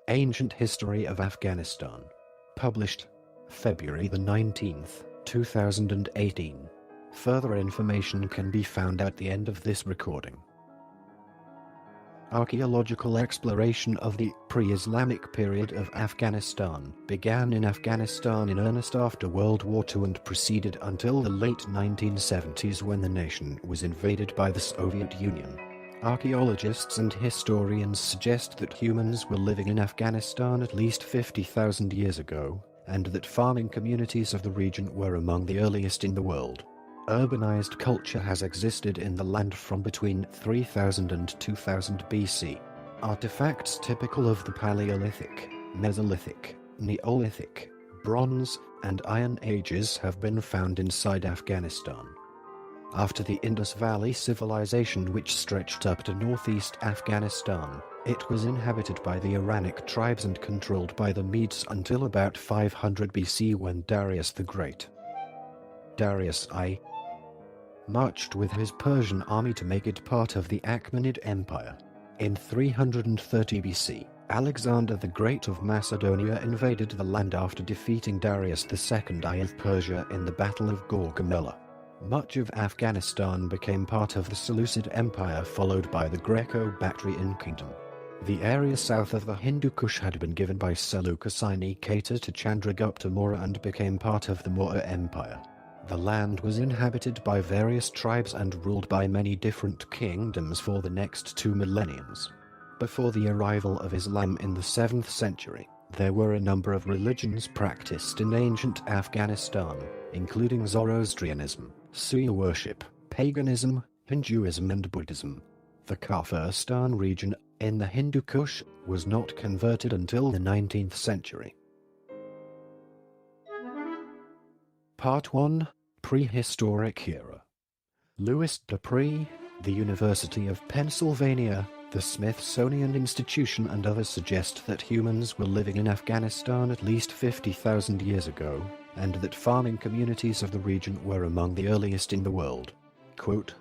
Ancient History of Afghanistan. Published February the 19th, 2018. Further information can be found at the end of this recording. Archaeological exploration of the pre-Islamic period of Afghanistan began in Afghanistan in earnest after World War II and proceeded until the late 1970s when the nation was invaded by the Soviet Union. Archaeologists and historians suggest that humans were living in Afghanistan at least 50,000 years ago, and that farming communities of the region were among the earliest in the world. Urbanized culture has existed in the land from between 3000 and 2000 BC. Artifacts typical of the Paleolithic, Mesolithic, Neolithic, Bronze, and Iron Ages have been found inside Afghanistan. After the Indus Valley Civilization, which stretched up to northeast Afghanistan, it was inhabited by the Iranic tribes and controlled by the Medes until about 500 BC when Darius the Great, Darius I, marched with his Persian army to make it part of the Achaemenid Empire. In 330 BC, Alexander the Great of Macedonia invaded the land after defeating Darius II I of Persia in the Battle of Gaugamela. Much of Afghanistan became part of the Seleucid Empire, followed by the Greco-Bactrian Kingdom. The area south of the Hindu Kush had been given by Seleucus I Nikator to Chandragupta Maurya and became part of the Maurya Empire. The land was inhabited by various tribes and ruled by many different kingdoms for the next 2 millenniums. Before the arrival of Islam in the 7th century, there were a number of religions practiced in ancient Afghanistan, including Zoroastrianism, Suya worship, paganism, Hinduism and Buddhism. The Kafiristan region, in the Hindu Kush, was not converted until the 19th century. Part 1. Prehistoric Era. Louis Dupree, the University of Pennsylvania, the Smithsonian Institution and others suggest that humans were living in Afghanistan at least 50,000 years ago, and that farming communities of the region were among the earliest in the world. Quote,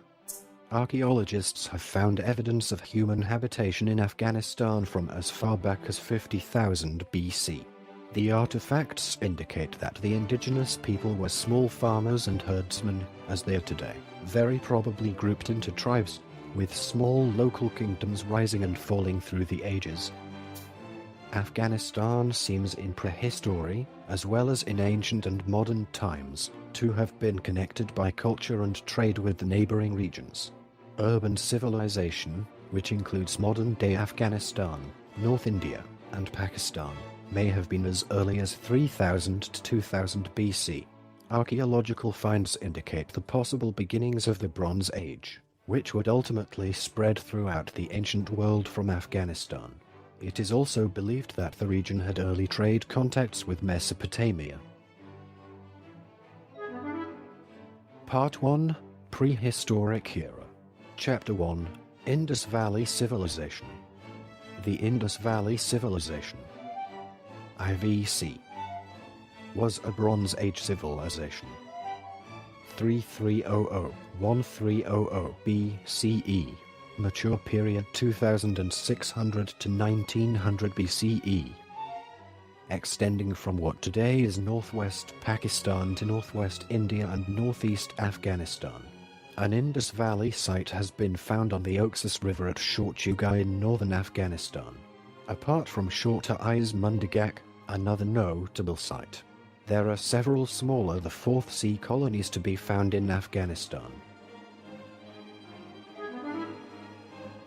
archaeologists have found evidence of human habitation in Afghanistan from as far back as 50,000 BC. The artifacts indicate that the indigenous people were small farmers and herdsmen, as they are today, very probably grouped into tribes, with small local kingdoms rising and falling through the ages. Afghanistan seems in prehistory, as well as in ancient and modern times, to have been connected by culture and trade with the neighboring regions. Urban civilization, which includes modern-day Afghanistan, North India, and Pakistan, may have been as early as 3000 to 2000 BC. Archaeological finds indicate the possible beginnings of the Bronze Age, which would ultimately spread throughout the ancient world from Afghanistan. It is also believed that the region had early trade contacts with Mesopotamia. Part 1. Prehistoric Era. Chapter 1. Indus Valley Civilization. The Indus Valley Civilization, IVC, was a Bronze Age civilization. 3300–1300 BCE, mature period 2600 to 1900 BCE, extending from what today is northwest Pakistan to northwest India and northeast Afghanistan. An Indus Valley site has been found on the Oxus River at Shortjuga in northern Afghanistan. Apart from Shorta Mundigak, another notable site, there are several smaller the Fourth Sea colonies to be found in Afghanistan.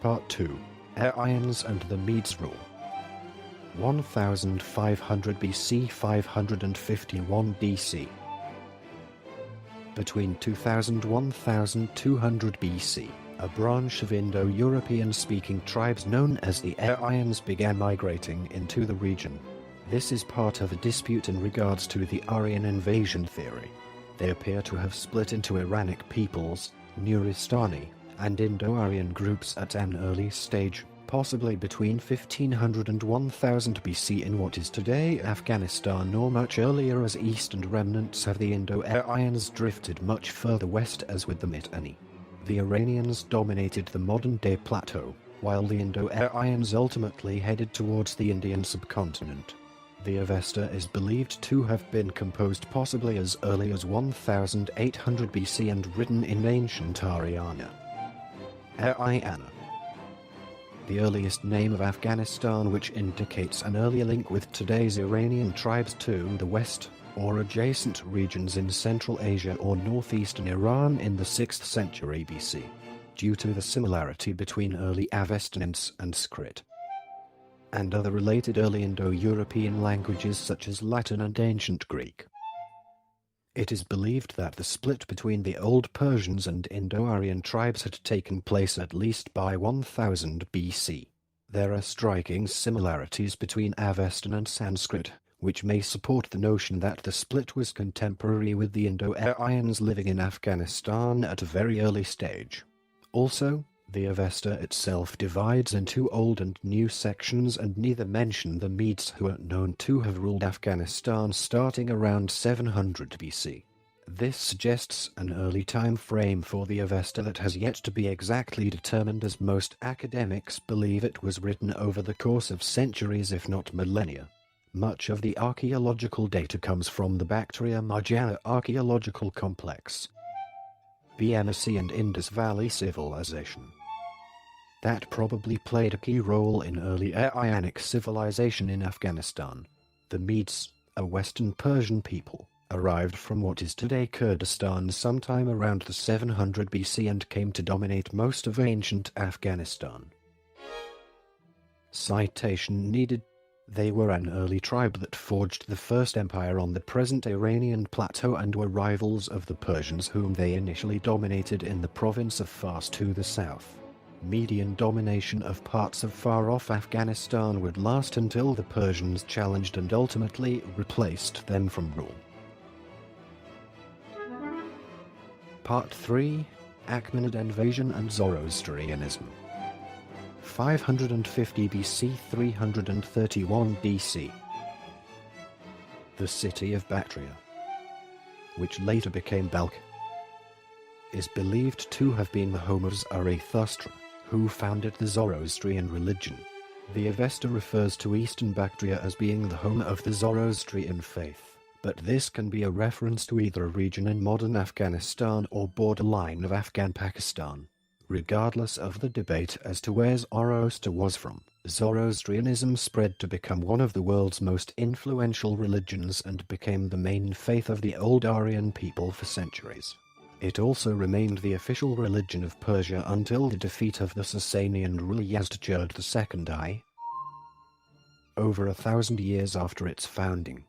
Part 2. Aryans and the Medes rule. 1500 BC 551 DC. Between 2000–1200 BC, a branch of Indo-European-speaking tribes known as the Aryans began migrating into the region. This is part of a dispute in regards to the Aryan invasion theory. They appear to have split into Iranic peoples, Nuristani, and Indo-Aryan groups at an early stage, possibly between 1500 and 1000 BC in what is today Afghanistan, or much earlier, as eastern remnants of the Indo-Aryans drifted much further west as with the Mitanni. The Iranians dominated the modern-day plateau, while the Indo-Aryans ultimately headed towards the Indian subcontinent. The Avesta is believed to have been composed possibly as early as 1800 BC and written in ancient Aryana. The earliest name of Afghanistan, which indicates an earlier link with today's Iranian tribes to the west, or adjacent regions in Central Asia or northeastern Iran in the 6th century BC, due to the similarity between early Avestan and Sanskrit and other related early Indo-European languages such as Latin and Ancient Greek. It is believed that the split between the Old Persians and Indo-Aryan tribes had taken place at least by 1000 BC. There are striking similarities between Avestan and Sanskrit, which may support the notion that the split was contemporary with the Indo-Aryans living in Afghanistan at a very early stage. Also, the Avesta itself divides into Old and New sections and neither mention the Medes, who are known to have ruled Afghanistan starting around 700 BC. This suggests an early time frame for the Avesta that has yet to be exactly determined, as most academics believe it was written over the course of centuries if not millennia. Much of the archaeological data comes from the Bactria-Marjana archaeological complex, BMC and Indus Valley civilization. That probably played a key role in early Aryanic civilization in Afghanistan. The Medes, a Western Persian people, arrived from what is today Kurdistan sometime around the 700 BC and came to dominate most of ancient Afghanistan. Citation needed. They were an early tribe that forged the first empire on the present Iranian plateau and were rivals of the Persians, whom they initially dominated in the province of Fars to the south. Median domination of parts of far-off Afghanistan would last until the Persians challenged and ultimately replaced them from rule. Part 3: Achaemenid Invasion and Zoroastrianism. 550 BC 331 BC. The city of Bactria, which later became Balkh, is believed to have been the home of Zarathustra, who founded the Zoroastrian religion. The Avesta refers to eastern Bactria as being the home of the Zoroastrian faith, but this can be a reference to either a region in modern Afghanistan or borderline of Afghan Pakistan. Regardless of the debate as to where Zoroaster was from, Zoroastrianism spread to become one of the world's most influential religions and became the main faith of the old Aryan people for centuries. It also remained the official religion of Persia until the defeat of the Sasanian ruler Yazdijerd II, over 1,000 years after its founding,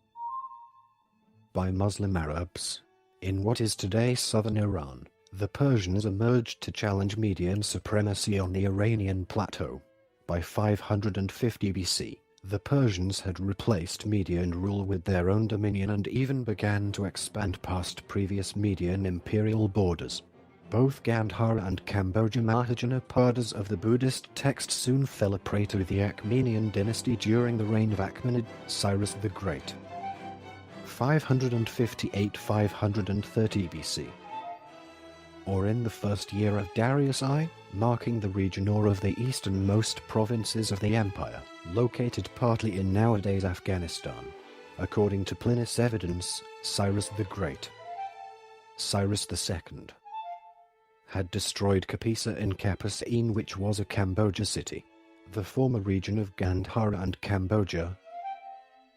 by Muslim Arabs. In what is today southern Iran, the Persians emerged to challenge Median supremacy on the Iranian plateau. By 550 BC, the Persians had replaced Median rule with their own dominion and even began to expand past previous Median imperial borders. Both Gandhara and Cambodia Mahajanapadas of the Buddhist text soon fell a prey to the Achaemenian dynasty during the reign of Achaemenid Cyrus the Great. 558-530 BC. Or in the first year of Darius I, marking the region or of the easternmost provinces of the empire, located partly in nowadays Afghanistan. According to Plinius' evidence, Cyrus the Great, Cyrus II, had destroyed Kapisa in Kapusain, which was a Cambodia city, the former region of Gandhara and Cambodia,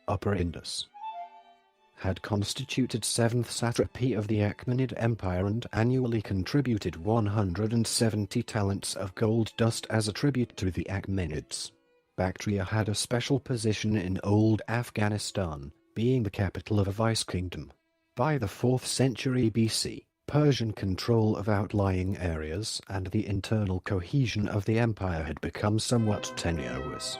Upper Indus, had constituted 7th satrapy of the Achaemenid Empire and annually contributed 170 talents of gold dust as a tribute to the Achaemenids. Bactria had a special position in old Afghanistan, being the capital of a vice-kingdom. By the 4th century BC, Persian control of outlying areas and the internal cohesion of the empire had become somewhat tenuous.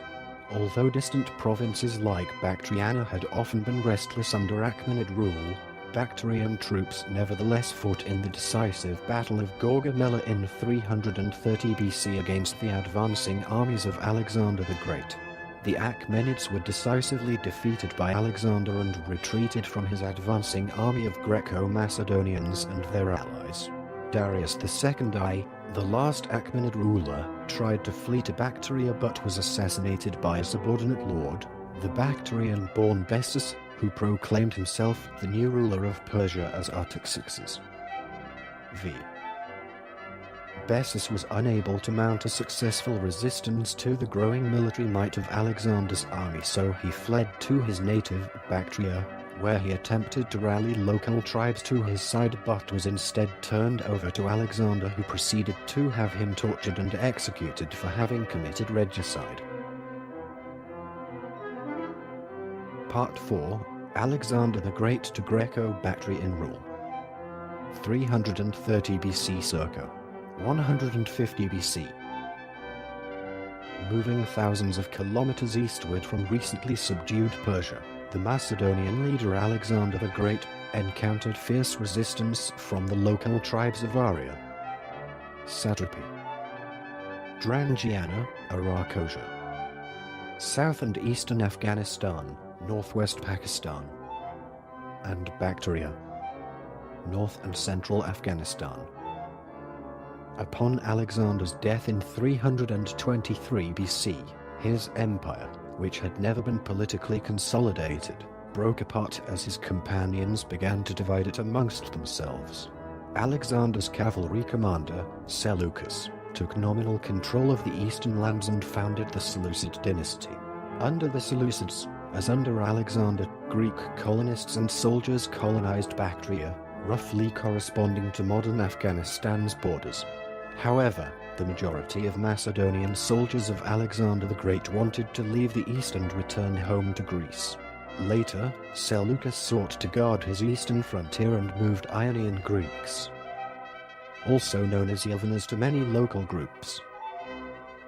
Although distant provinces like Bactriana had often been restless under Achaemenid rule, Bactrian troops nevertheless fought in the decisive Battle of Gaugamela in 330 BC against the advancing armies of Alexander the Great. The Achaemenids were decisively defeated by Alexander and retreated from his advancing army of Greco-Macedonians and their allies. Darius II, the last Achaemenid ruler, tried to flee to Bactria but was assassinated by a subordinate lord, the Bactrian-born Bessus, who proclaimed himself the new ruler of Persia as Artaxerxes V. Bessus was unable to mount a successful resistance to the growing military might of Alexander's army, so he fled to his native Bactria, where he attempted to rally local tribes to his side but was instead turned over to Alexander, who proceeded to have him tortured and executed for having committed regicide. Part 4. Alexander the Great to Greco-Bactrian rule. 330 BC circa 150 BC. Moving thousands of kilometers eastward from recently subdued Persia, the Macedonian leader Alexander the Great encountered fierce resistance from the local tribes of Arya, Satrapi, Drangiana, Arakosia, south and eastern Afghanistan, northwest Pakistan, and Bactria, north and central Afghanistan. Upon Alexander's death in 323 BC, his empire, which had never been politically consolidated, broke apart as his companions began to divide it amongst themselves. Alexander's cavalry commander, Seleucus, took nominal control of the eastern lands and founded the Seleucid dynasty. Under the Seleucids, as under Alexander, Greek colonists and soldiers colonized Bactria, roughly corresponding to modern Afghanistan's borders. However, the majority of Macedonian soldiers of Alexander the Great wanted to leave the east and return home to Greece. Later, Seleucus sought to guard his eastern frontier and moved Ionian Greeks, also known as Yelvanas to many local groups,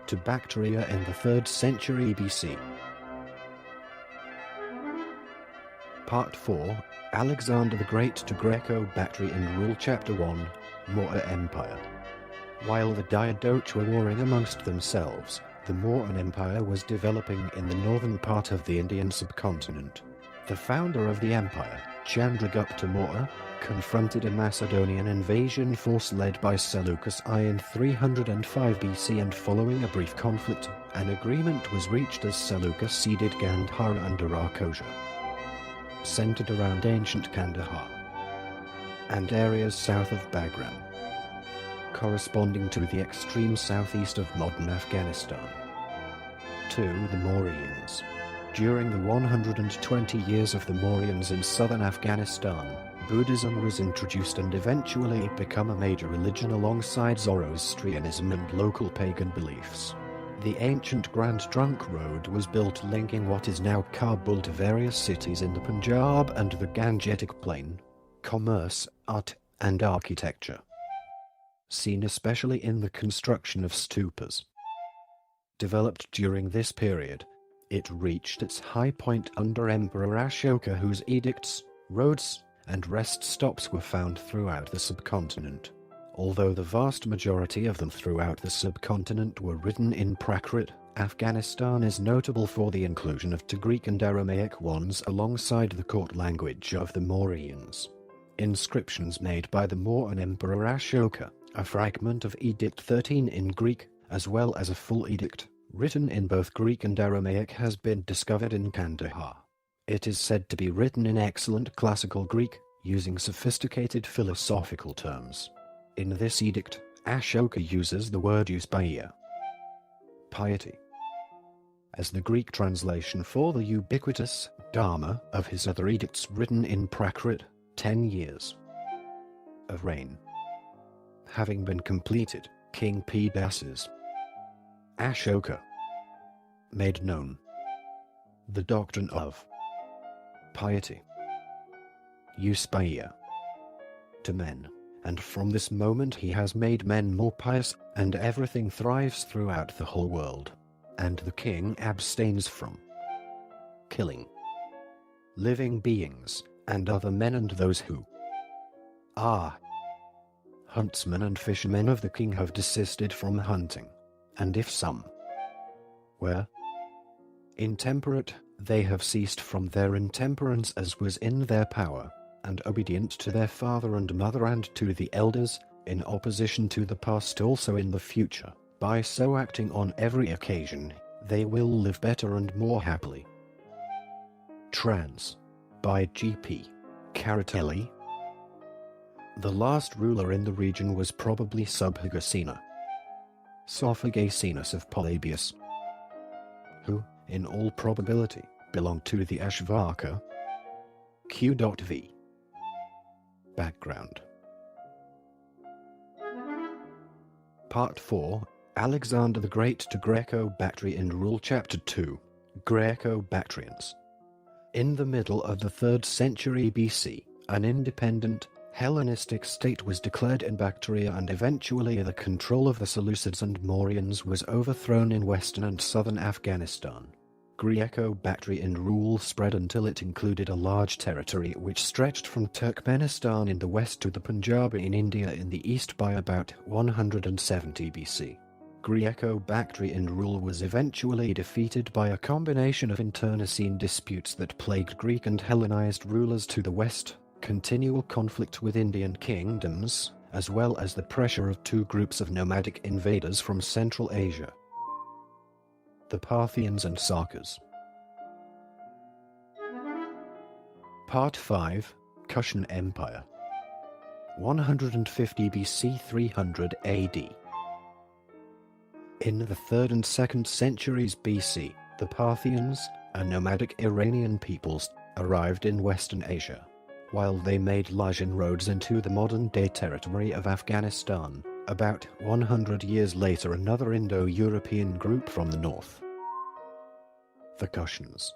to Bactria in the 3rd century BC. Part 4. Alexander the Great to Greco-Bactrian rule. Chapter 1. Maurya Empire. While the Diadochi were warring amongst themselves, the Mauryan Empire was developing in the northern part of the Indian subcontinent. The founder of the empire, Chandragupta Maurya, confronted a Macedonian invasion force led by Seleucus I in 305 BC, and following a brief conflict, an agreement was reached as Seleucus ceded Gandhara and Arakosia, centered around ancient Kandahar, and areas south of Bagram, corresponding to the extreme southeast of modern Afghanistan, to the Mauryans. During the 120 years of the Mauryans in southern Afghanistan, Buddhism was introduced and eventually became a major religion alongside Zoroastrianism and local pagan beliefs. The ancient Grand Trunk Road was built linking what is now Kabul to various cities in the Punjab and the Gangetic Plain. Commerce, art, and architecture, seen especially in the construction of stupas, developed during this period. It reached its high point under Emperor Ashoka, whose edicts, roads, and rest stops were found throughout the subcontinent. Although the vast majority of them throughout the subcontinent were written in Prakrit, Afghanistan is notable for the inclusion of two Greek and Aramaic ones alongside the court language of the Mauryans. Inscriptions made by the Mauryan Emperor Ashoka, a fragment of Edict 13 in Greek, as well as a full edict, written in both Greek and Aramaic, has been discovered in Kandahar. It is said to be written in excellent classical Greek, using sophisticated philosophical terms. In this edict, Ashoka uses the word euspaiia, piety, as the Greek translation for the ubiquitous Dharma of his other edicts written in Prakrit, 10 years of reign having been completed. King Pedasus Ashoka made known the doctrine of piety, euspaiia, to men, and from this moment he has made men more pious, and everything thrives throughout the whole world, and the king abstains from killing living beings, and other men, and those who are huntsmen and fishermen of the king have desisted from hunting, and if some were intemperate, they have ceased from their intemperance as was in their power, and obedient to their father and mother and to the elders, in opposition to the past also in the future. By so acting on every occasion, they will live better and more happily. Trans. By G.P. Caratelli. The last ruler in the region was probably Subhagasena, Sophagasenus of Polybius, who, in all probability, belonged to the Ashvaka. Q.V. Background. Part 4, Alexander the Great to Greco-Bactrian Rule. Chapter 2, Greco-Bactrians. In the middle of the 3rd century BC, an independent, Hellenistic state was declared in Bactria, and eventually the control of the Seleucids and Mauryans was overthrown in western and southern Afghanistan. Greco-Bactrian rule spread until it included a large territory which stretched from Turkmenistan in the west to the Punjab in India in the east by about 170 BC. Greco-Bactrian rule was eventually defeated by a combination of internecine disputes that plagued Greek and Hellenized rulers to the west, continual conflict with Indian kingdoms, as well as the pressure of two groups of nomadic invaders from Central Asia, the Parthians and Sakas. Part 5, Kushan Empire. 150 BC 300 AD. In the 3rd and 2nd centuries BC, the Parthians, a nomadic Iranian peoples, arrived in Western Asia. While they made large inroads into the modern-day territory of Afghanistan, about 100 years later another Indo-European group from the north, the Kushans,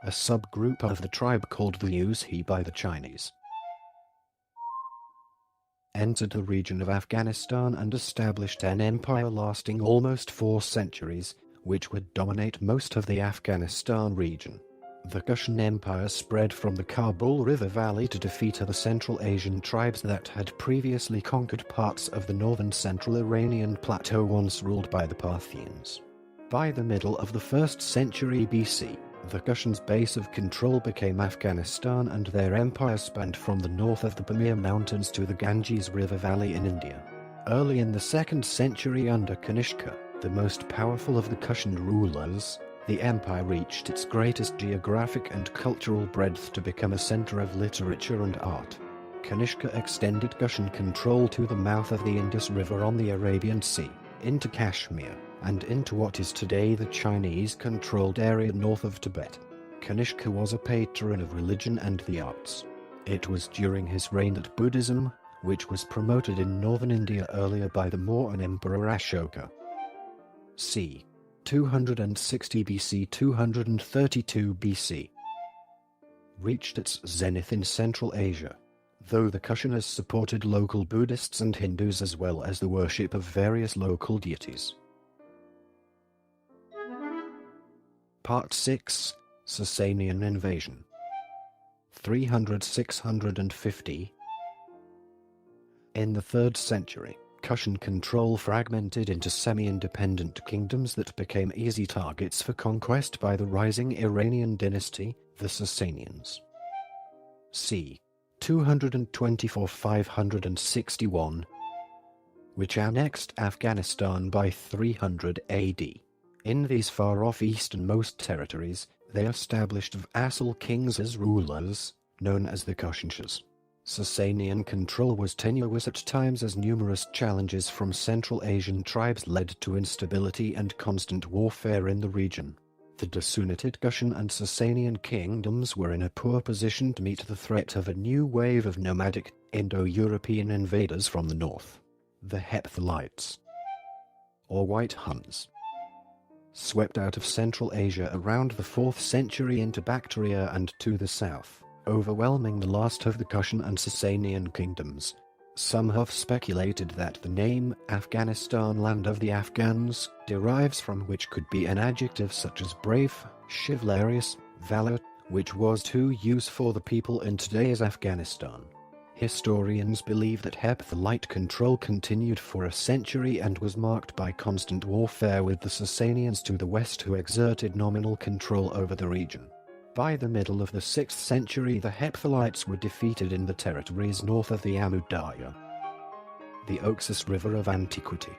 a subgroup of the tribe called the Uzbeks by the Chinese, entered the region of Afghanistan and established an empire lasting almost 4 centuries, which would dominate most of the Afghanistan region. The Kushan Empire spread from the Kabul River Valley to defeat the Central Asian tribes that had previously conquered parts of the northern central Iranian plateau once ruled by the Parthians. By the middle of the 1st century BC, the Kushans' base of control became Afghanistan, and their empire spanned from the north of the Pamir Mountains to the Ganges River Valley in India. Early in the 2nd century under Kanishka, the most powerful of the Kushan rulers, the empire reached its greatest geographic and cultural breadth to become a center of literature and art. Kanishka extended Kushan control to the mouth of the Indus River on the Arabian Sea, into Kashmir, and into what is today the Chinese-controlled area north of Tibet. Kanishka was a patron of religion and the arts. It was during his reign that Buddhism, which was promoted in northern India earlier by the Mauryan Emperor Ashoka, c. 260 BC 232 BC, reached its zenith in Central Asia, though the Kushanas supported local Buddhists and Hindus as well as the worship of various local deities. Part 6, Sasanian Invasion. 300–650. In the 3rd century, Kushan control fragmented into semi-independent kingdoms that became easy targets for conquest by the rising Iranian dynasty, the Sasanians. c. 224–561, which annexed Afghanistan by 300 AD. In these far-off easternmost territories, they established vassal kings as rulers, known as the Kushanshahs. Sasanian control was tenuous at times as numerous challenges from Central Asian tribes led to instability and constant warfare in the region. The disunited Kushan and Sasanian kingdoms were in a poor position to meet the threat of a new wave of nomadic, Indo-European invaders from the north. The Hephthalites, or White Huns, swept out of Central Asia around the 4th century into Bactria and to the south, overwhelming the last of the Kushan and Sasanian kingdoms. Some have speculated that the name Afghanistan, land of the Afghans, derives from which could be an adjective such as brave, chivalrous, valor, which was to use for the people in today's Afghanistan. Historians believe that Hephthalite control continued for a century and was marked by constant warfare with the Sasanians to the west, who exerted nominal control over the region. By the middle of the 6th century, the Hephthalites were defeated in the territories north of the Amu Darya. the Oxus River of antiquity,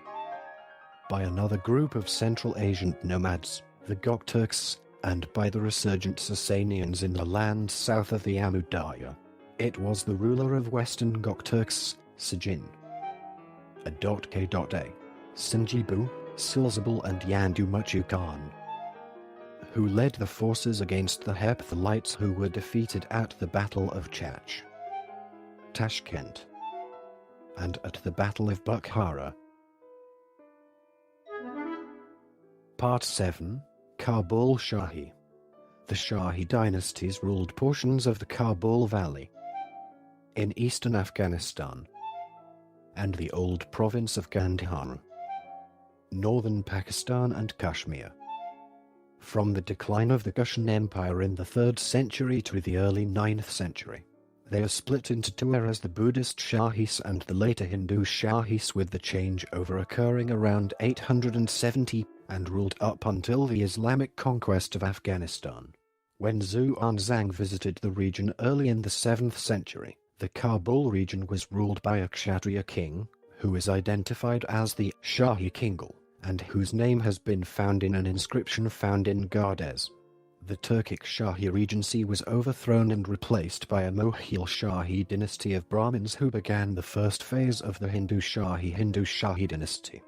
by another group of Central Asian nomads, the Gokturks, and by the resurgent Sasanians in the lands south of the Amu Darya. It was the ruler of Western Gokturks, Sajin. A.K.A. Sinjibu, Silzabal and Yandu Khan, who led the forces against the Hephthalites who were defeated at the Battle of Tashkent, and at the Battle of Bukhara. Part 7, Kabul Shahi. The Shahi dynasties ruled portions of the Kabul Valley in eastern Afghanistan and the old province of Gandhar, northern Pakistan and Kashmir. From the decline of the Kushan Empire in the 3rd century to the early 9th century, they are split into two eras, the Buddhist Shahis and the later Hindu Shahis, with the changeover occurring around 870 and ruled up until the Islamic conquest of Afghanistan. When Xuanzang visited the region early in the 7th century, the Kabul region was ruled by a Kshatriya king, who is identified as the Shahi Kingal, and whose name has been found in an inscription found in Gardez. The Turkic Shahi regency was overthrown and replaced by a Moghul Shahi dynasty of Brahmins who began the first phase of the Hindu Shahi dynasty.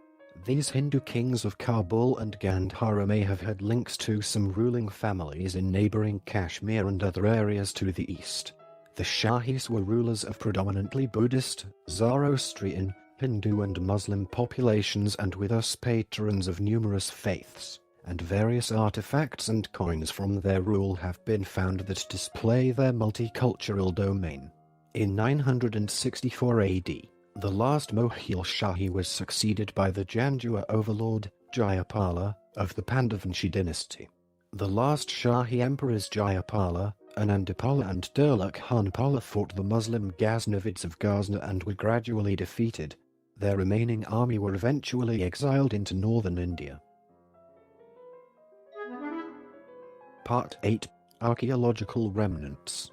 These Hindu kings of Kabul and Gandhara may have had links to some ruling families in neighboring Kashmir and other areas to the east. The Shahis were rulers of predominantly Buddhist, Zoroastrian, Hindu and Muslim populations, and with us patrons of numerous faiths, and various artifacts and coins from their rule have been found that display their multicultural domain. In 964 AD, the last Moghul Shahi was succeeded by the Janjua overlord, Jayapala, of the Pandavanshi dynasty. The last Shahi emperors Jayapala, Anandapala and Durluk Khanpala fought the Muslim Ghaznavids of Ghazna and were gradually defeated. Their remaining army were eventually exiled into northern India. Part 8, Archaeological remnants.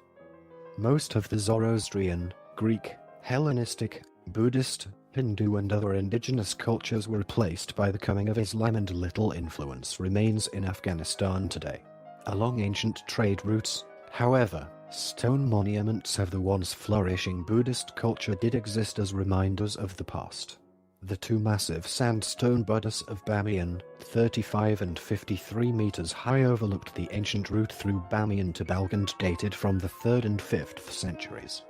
Most of the Zoroastrian, Greek, Hellenistic, Buddhist, Hindu and other indigenous cultures were replaced by the coming of Islam, and little influence remains in Afghanistan today. Along ancient trade routes, however, stone monuments of the once flourishing Buddhist culture did exist as reminders of the past. The two massive sandstone Buddhas of Bamiyan, 35 and 53 meters high, overlooked the ancient route through Bamiyan to Balkand, dated from the 3rd and 5th centuries.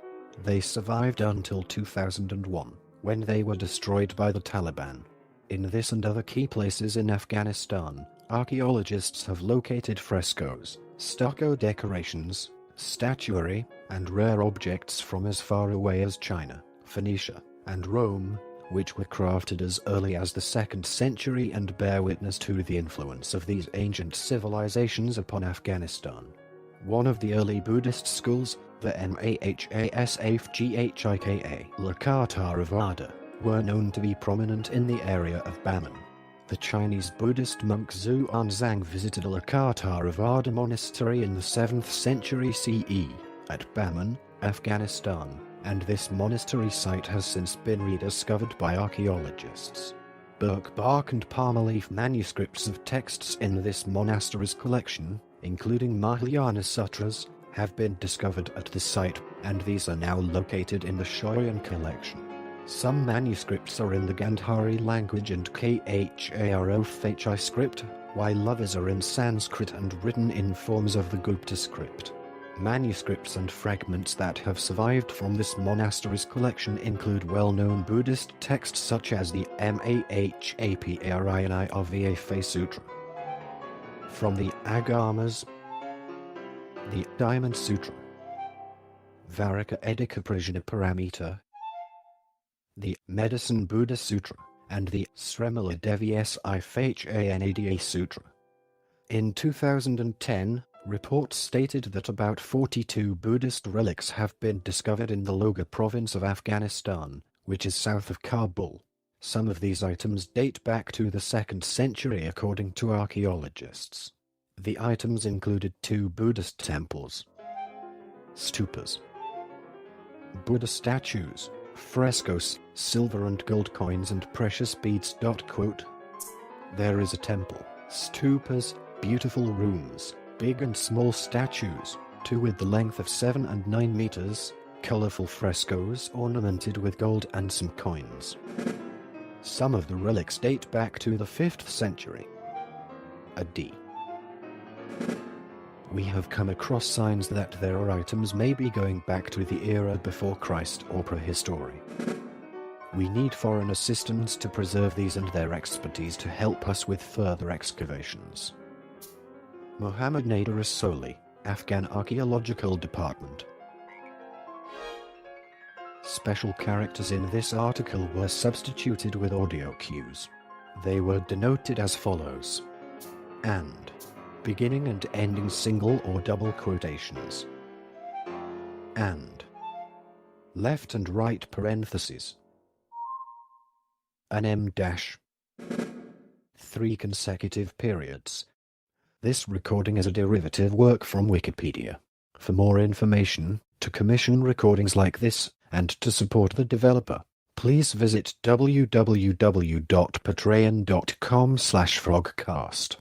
They survived until 2001, when they were destroyed by the Taliban. In this and other key places in Afghanistan, archaeologists have located frescoes, stucco decorations, statuary, and rare objects from as far away as China, Phoenicia, and Rome, which were crafted as early as the 2nd century and bear witness to the influence of these ancient civilizations upon Afghanistan. One of the early Buddhist schools, the Mahasafghika Lakatharavada, were known to be prominent in the area of Baman. The Chinese Buddhist monk Xuanzang visited a Lakatharavada monastery in the 7th century CE, at Baman, Afghanistan, and this monastery site has since been rediscovered by archaeologists. Birk bark and palm leaf manuscripts of texts in this monastery's collection, including Mahayana sutras, have been discovered at the site, and these are now located in the Shoyan collection. Some manuscripts are in the Gandhari language and Kharofhi script, while others are in Sanskrit and written in forms of the Gupta script. Manuscripts and fragments that have survived from this monastery's collection include well-known Buddhist texts such as the Mahapariyanirva Sutra, from the Agamas, the Diamond Sutra, Varaka Edika Prajna Paramita, the Medicine Buddha Sutra, and the Sremala Devi Sifhanada Sutra. In 2010, reports stated that about 42 Buddhist relics have been discovered in the Logar province of Afghanistan, which is south of Kabul. Some of these items date back to the 2nd century according to archaeologists. The items included 2 Buddhist temples, stupas, Buddha statues, Frescoes, silver and gold coins and precious beads. Quote. There is a temple, stupas, beautiful rooms, big and small statues, 2 with the length of 7 and 9 meters, colorful frescoes ornamented with gold and some coins. Some of the relics date back to the 5th century AD. We have come across signs that there are items maybe going back to the era before Christ or prehistory. We need foreign assistance to preserve these and their expertise to help us with further excavations. Mohammed Nader Soli, Afghan Archaeological Department. Special characters in this article were substituted with audio cues. They were denoted as follows: and, beginning and ending single or double quotations, and, left and right parentheses, an M dash, 3 consecutive periods. This recording is a derivative work from Wikipedia. For more information, to commission recordings like this, and to support the developer, please visit www.patreon.com/frogcast.